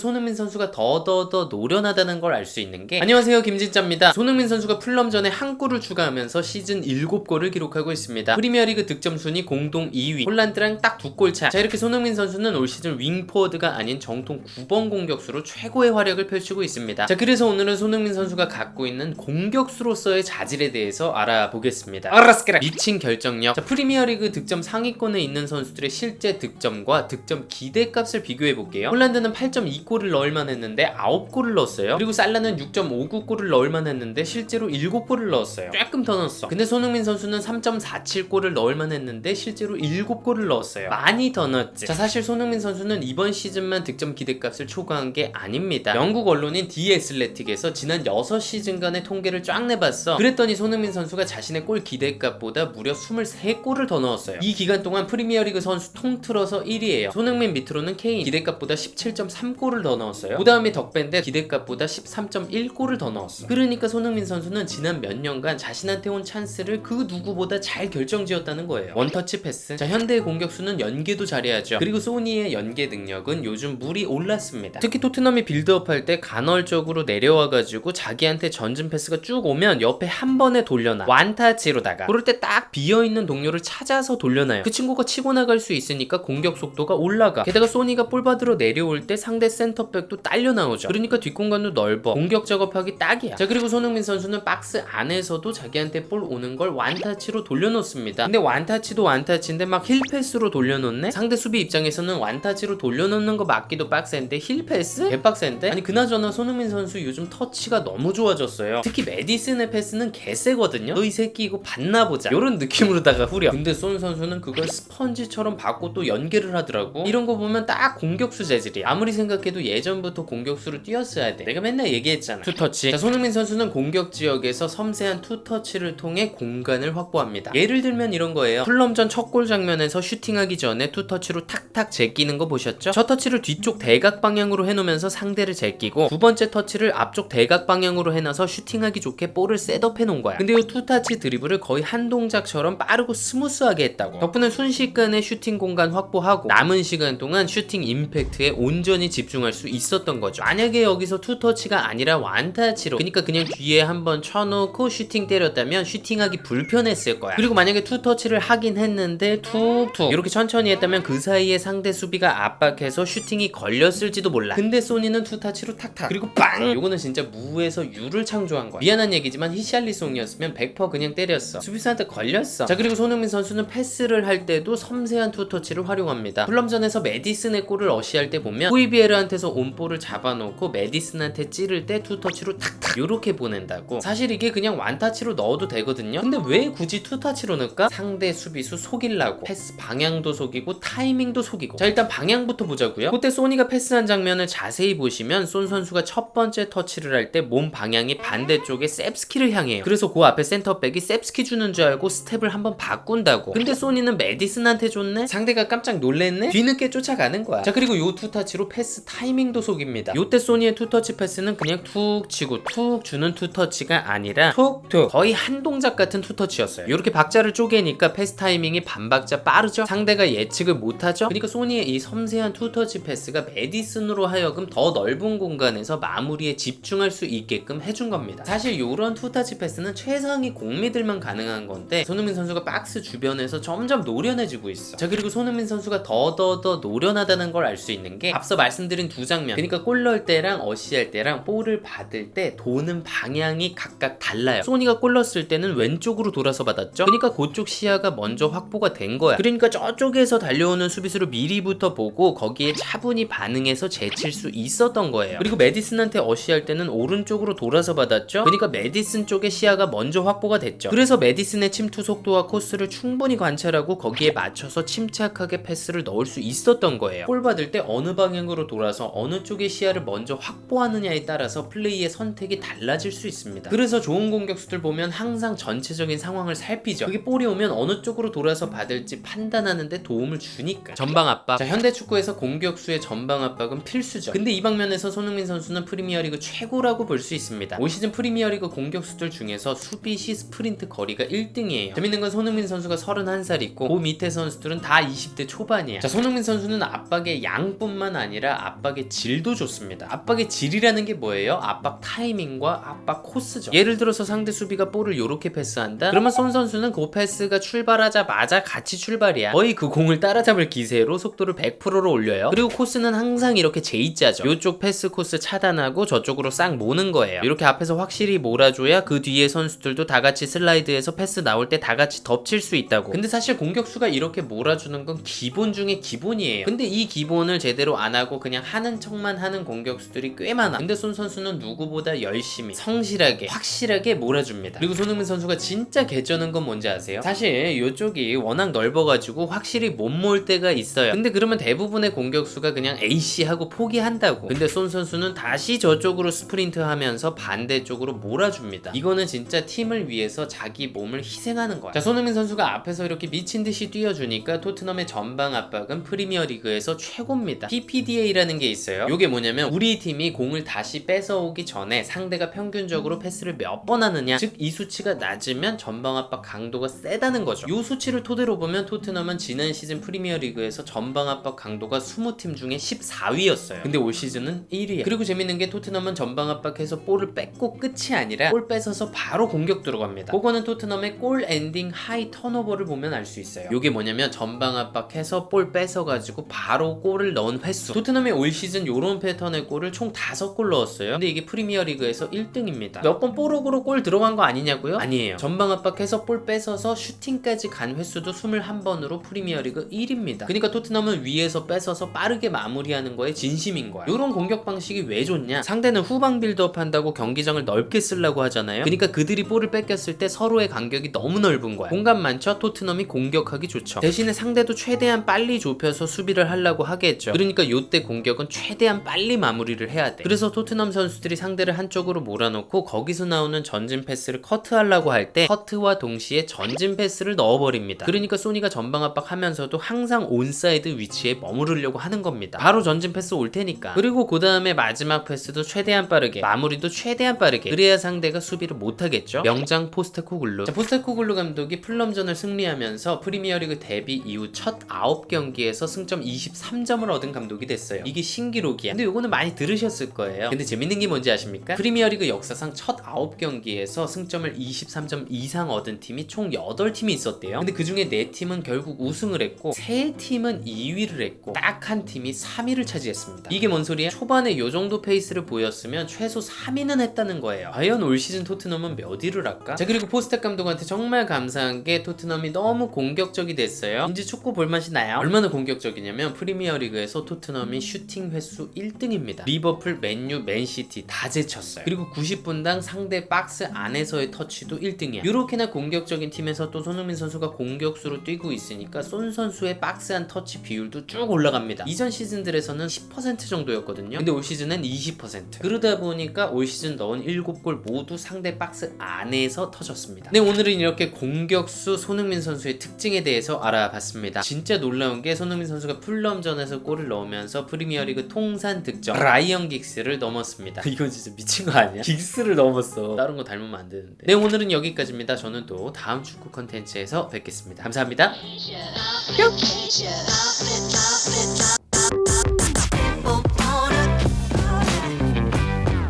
손흥민 선수가 더더더 노련하다는 걸 알 수 있는 게, 안녕하세요, 김진짜입니다. 손흥민 선수가 풀럼전에 한 골을 추가하면서 시즌 7골을 기록하고 있습니다. 프리미어리그 득점 순위 공동 2위, 홀란드랑 딱 2골 차. 자, 이렇게 손흥민 선수는 올 시즌 윙포워드가 아닌 정통 9번 공격수로 최고의 활약을 펼치고 있습니다. 자, 그래서 오늘은 손흥민 선수가 갖고 있는 공격수로서의 자질에 대해서 알아보겠습니다. 알았스케라! 미친 결정력. 자, 프리미어리그 득점 상위권에 있는 선수들의 실제 득점과 득점 기대값을 비교해볼게요. 홀란드는 8.2골을 넣을만 했는데 9골을 넣었어요. 그리고 살라는 6.59골을 넣을만 했는데 실제로 7골을 넣었어요. 조금 더 넣었어. 근데 손흥민 선수는 3.47골을 넣을만 했는데 실제로 7골을 넣었어요. 많이 더 넣었지. 자, 사실 손흥민 선수는 이번 시즌만 득점 기대값을 초과한 게 아닙니다. 영국 언론인 디 애슬레틱에서 지난 6시즌간의 통계를 쫙 내봤어. 그랬더니 손흥민 선수가 자신의 골 기대값보다 무려 23골을 더 넣었어요. 이 기간 동안 프리미어리그 선수 통틀어서 1위예요. 손흥민 밑으로는 케인, 기대값보다 17.3골을 더 넣었어요. 그 다음에 덕벤데 기대값보다 13.1골을 더 넣었어. 그러니까 손흥민 선수는 지난 몇 년간 자신한테 온 찬스를 그 누구보다 잘 결정지었다는 거예요. 원터치 패스. 자, 현대의 공격수는 연계도 잘해야죠. 그리고 소니의 연계 능력은 요즘 물이 올랐습니다. 특히 토트넘이 빌드업할 때 간헐적으로 내려와가지고 자기한테 전진 패스가 쭉 오면 옆에 한 번에 돌려놔. 완타치로다가. 그럴 때 딱 비어있는 동료를 찾아서 돌려놔요. 그 친구가 치고 나갈 수 있으니까 공격 속도가 올라가. 게다가 소니가 볼 받으러 내려올 때 상대 센터백도 딸려 나오죠. 그러니까 뒷공간도 넓어. 공격 작업하기 딱이야. 자, 그리고 손흥민 선수는 박스 안에서도 자기한테 볼 오는 걸 완타치로 돌려놓습니다. 근데 완타치도 완타치인데 막 힐패스로 돌려놓네? 상대 수비 입장에서는 완타치로 돌려놓는 거 맞기도 빡센데 힐패스? 개빡센데? 아니, 그나저나 손흥민 선수 요즘 터치가 너무 좋아졌어요. 특히 메디슨의 패스는 개쎄거든요. 너 이 새끼 이거 봤나보자, 요런 느낌으로다가 후려. 근데 손 선수는 그걸 스펀지처럼 받고 또 연계를 하더라고. 이런 거 보면 딱 공격수 재질이야. 아무리 생각해도 예전부터 공격수로 뛰었어야 돼. 내가 맨날 얘기했잖아. 투터치. 자, 손흥민 선수는 공격 지역에서 섬세한 투터치를 통해 공간을 확보합니다. 예를 들면 이런 거예요. 풀럼전 첫 골 장면에서 슈팅하기 전에 투터치로 탁탁 제끼는 거 보셨죠? 첫 터치를 뒤쪽 대각 방향으로 해놓으면서 상대를 제끼고, 두 번째 터치를 앞쪽 대각 방향으로 해놔서 슈팅하기 좋게 볼을 셋업해 놓은 거야. 근데 이 투터치 드리블을 거의 한 동작처럼 빠르고 스무스하게 했다고. 덕분에 순식간에 슈팅 공간 확보하고 남은 시간 동안 슈팅 임팩트에 온전히 집중할 수 있었던 거죠. 만약에 여기서 투터치가 아니라 완타치로, 그러니까 그냥 뒤에 한번 쳐놓고 슈팅 때렸다면 슈팅하기 불편했을 거야. 그리고 만약에 투터치를 하긴 했는데 툭툭 이렇게 천천히 했다면 그 사이에 상대 수비가 압박해서 슈팅이 걸렸을지도 몰라. 근데 소니는 투터치로 탁탁, 그리고 빵! 요거는 진짜 무에서 유를 창조한 거야. 미안한 얘기지만 히샬리송이었으면 100% 그냥 때렸어. 수비수한테 걸렸어. 자, 그리고 손흥민 선수는 패스를 할 때도 섬세한 투터치를 활용합니다. 풀럼전에서 메디슨의 골을 어시할 때 보면 호이비에르한테서 온 볼을 잡아놓고 메디슨한테 찌를 때 투터치로 탁탁 요렇게 보낸다고. 사실 이게 그냥 완타치로 넣어도 되거든요. 근데 왜 굳이 투터치로 넣을까? 상대 수비수 속이려고. 패스 방향도 속이고 타이밍도 속이고. 자, 일단 방향부터 보자고요. 그때 소니가 패스한 장면을 자세히 보시면 손 선수가 첫 번째 터치를 할 때 몸 방향이 반대쪽에 셉스키를 향해요. 그래서 그 앞에 센터백이 셉스키 주는 줄 알고 스텝을 한번 바꾼다고. 근데 소니는 메디슨한테 줬네? 상대가 깜짝 놀랬네? 뒤늦게 쫓아가는 거야. 자, 그리고 요 투터치로 패스 타이밍도 속입니다. 요때 소니의 투터치 패스는 그냥 툭 치고 툭 주는 투터치가 아니라 툭툭, 거의 한 동작 같은 투터치였어요. 요렇게 박자를 쪼개니까 패스 타이밍이 반박자 빠르죠? 상대가 예측을 못하죠? 그러니까 소니의 이 섬세한 투터치 패스가 메디슨으로 하여금 더 넓은 공간에서 마무리에 집중할 수 있게끔 해준 겁니다. 사실 요런 투터치 패스는 최상위 공미들만 가능한 건데 손흥민 선수가 박스 주변에서 점점 노련해지고 있어. 자, 그리고 손흥민 선수가 더더더 노련하다는 걸 알 수 있는 게, 앞서 말씀드린 두 장면, 그러니까 골 넣을 때랑 어시할 때랑 볼을 받을 때 도는 방향이 각각 달라요. 소니가 골 넣었을 때는 왼쪽으로 돌아서 받았죠? 그러니까 그쪽 시야가 먼저 확보가 된 거야. 그러니까 저쪽에서 달려오는 수비수를 미리부터 보고 거기에 차분히 반응해서 제칠 수 있었던 거예요. 그리고 메디슨한테 어시할 때는 오른쪽으로 돌아서 받았죠? 그러니까 메디슨 쪽의 시야가 먼저 확보가 됐죠. 그래서 메디슨의 침투 속도와 코스를 충분히 관찰하고 거기에 맞춰서 침착하게 패스를 넣을 수 있었던 거예요. 골 받을 때 어느 방향으로 돌아서 어느 쪽의 시야를 먼저 확보하느냐에 따라서 플레이의 선택이 달라질 수 있습니다. 그래서 좋은 공격수들 보면 항상 전체적인 상황을 살피죠. 그게 볼이 오면 어느 쪽으로 돌아서 받을지 판단하는데 도움을 주니까. 전방 압박. 자, 현대축구에서 공격수의 전방 압박은 필수죠. 근데 이 방면에서 손흥민 선수는 프리미어리그 최고라고 볼 수 있습니다. 올 시즌 프리미어리그 공격수들 중에서 수비 시 스프린트 거리가 1등이에요. 재밌는 건 손흥민 선수가 31살이고 그 밑에 선수들은 다 20대 초반이야. 자, 손흥민 선수는 압박의 양뿐만 아니라 압박의 압박의 질도 좋습니다. 압박의 질이라는 게 뭐예요? 압박 타이밍과 압박 코스죠. 예를 들어서 상대 수비가 볼을 이렇게 패스한다? 그러면 손 선수는 그 패스가 출발하자마자 같이 출발이야. 거의 그 공을 따라잡을 기세로 속도를 100%로 올려요. 그리고 코스는 항상 이렇게 J자죠. 이쪽 패스 코스 차단하고 저쪽으로 싹 모는 거예요. 이렇게 앞에서 확실히 몰아줘야 그 뒤에 선수들도 다 같이 슬라이드해서 패스 나올 때 다 같이 덮칠 수 있다고. 근데 사실 공격수가 이렇게 몰아주는 건 기본 중에 기본이에요. 근데 이 기본을 제대로 안 하고 그냥 하는 척만 하는 공격수들이 꽤 많아. 근데 손 선수는 누구보다 열심히 성실하게 확실하게 몰아줍니다. 그리고 손흥민 선수가 진짜 개쩌는 건 뭔지 아세요? 사실 이쪽이 워낙 넓어가지고 확실히 못 몰 때가 있어요. 근데 그러면 대부분의 공격수가 그냥 AC 하고 포기한다고. 근데 손 선수는 다시 저쪽으로 스프린트 하면서 반대쪽으로 몰아줍니다. 이거는 진짜 팀을 위해서 자기 몸을 희생하는 거야. 자, 손흥민 선수가 앞에서 이렇게 미친듯이 뛰어주니까 토트넘의 전방 압박은 프리미어리그에서 최고입니다. PPDA라는 게 있어요. 이게 뭐냐면 우리 팀이 공을 다시 뺏어오기 전에 상대가 평균적으로 패스를 몇 번 하느냐, 즉 이 수치가 낮으면 전방 압박 강도가 세다는 거죠. 이 수치를 토대로 보면 토트넘은 지난 시즌 프리미어리그에서 전방 압박 강도가 20팀 중에 14위였어요. 근데 올 시즌은 1위야. 그리고 재밌는 게 토트넘은 전방 압박해서 볼을 뺏고 끝이 아니라 볼 뺏어서 바로 공격 들어갑니다. 그거는 토트넘의 골 엔딩 하이 턴오버를 보면 알 수 있어요. 이게 뭐냐면 전방 압박해서 볼 뺏어가지고 바로 골을 넣은 횟수. 토트넘이 올 시즌 요런 패턴의 골을 총 5골 넣었어요. 근데 이게 프리미어리그에서 1등입니다. 몇 번 뽀록으로 골 들어간 거 아니냐고요? 아니에요. 전방 압박해서 볼 뺏어서 슈팅까지 간 횟수도 21번으로 프리미어리그 1위입니다. 그러니까 토트넘은 위에서 뺏어서 빠르게 마무리하는 거에 진심인 거야. 요런 공격 방식이 왜 좋냐? 상대는 후방 빌드업 한다고 경기장을 넓게 쓰려고 하잖아요. 그러니까 그들이 볼을 뺏겼을 때 서로의 간격이 너무 넓은 거야. 공간 많죠? 토트넘이 공격하기 좋죠. 대신에 상대도 최대한 빨리 좁혀서 수비를 하려고 하겠죠. 그러니까 요때 공격은 최대한 빨리 마무리를 해야 돼. 그래서 토트넘 선수들이 상대를 한쪽으로 몰아놓고 거기서 나오는 전진 패스를 커트하려고 할 때 커트와 동시에 전진 패스를 넣어버립니다. 그러니까 소니가 전방 압박하면서도 항상 온사이드 위치에 머무르려고 하는 겁니다. 바로 전진 패스 올 테니까. 그리고 그 다음에 마지막 패스도 최대한 빠르게, 마무리도 최대한 빠르게, 그래야 상대가 수비를 못하겠죠. 명장 포스테코글루. 자, 포스테코글루 감독이 풀럼전을 승리하면서 프리미어리그 데뷔 이후 첫 9경기에서 승점 23점을 얻은 감독이 됐어요. 이게 신기록이야. 근데 요거는 많이 들으셨을 거예요. 근데 재밌는 게 뭔지 아십니까? 프리미어리그 역사상 첫 9경기에서 승점을 23점 이상 얻은 팀이 총 8팀이 있었대요. 근데 그 중에 4팀은 결국 우승을 했고 3팀은 2위를 했고 딱 한 팀이 3위를 차지했습니다. 이게 뭔 소리야? 초반에 요 정도 페이스를 보였으면 최소 3위는 했다는 거예요. 과연 올 시즌 토트넘은 몇 위를 할까? 자, 그리고 포스텍 감독한테 정말 감사한 게 토트넘이 너무 공격적이 됐어요. 이제 축구 볼맛이 나요. 얼마나 공격적이냐면 프리미어리그에서 토트넘이 슈팅 횟수 1등입니다. 리버풀, 맨유, 맨시티 다 제쳤어요. 그리고 90분당 상대 박스 안에서의 터치도 1등이야. 이렇게나 공격적인 팀에서 또 손흥민 선수가 공격수로 뛰고 있으니까 손 선수의 박스 안 터치 비율도 쭉 올라갑니다. 이전 시즌들에서는 10% 정도였거든요. 근데 올 시즌은 20%. 그러다 보니까 올 시즌 넣은 7골 모두 상대 박스 안에서 터졌습니다. 네, 오늘은 이렇게 공격수 손흥민 선수의 특징에 대해서 알아봤습니다. 진짜 놀라운 게 손흥민 선수가 풀럼전에서 골을 넣으면서 프리미어리그 통산 득점 라이언 긱스를 넘었습니다. 이건 진짜 미친 거 아니야? 긱스를 넘었어. 다른 거 닮으면 안 되는데. 네, 오늘은 여기까지입니다. 저는 또 다음 축구 컨텐츠에서 뵙겠습니다. 감사합니다. 뿅!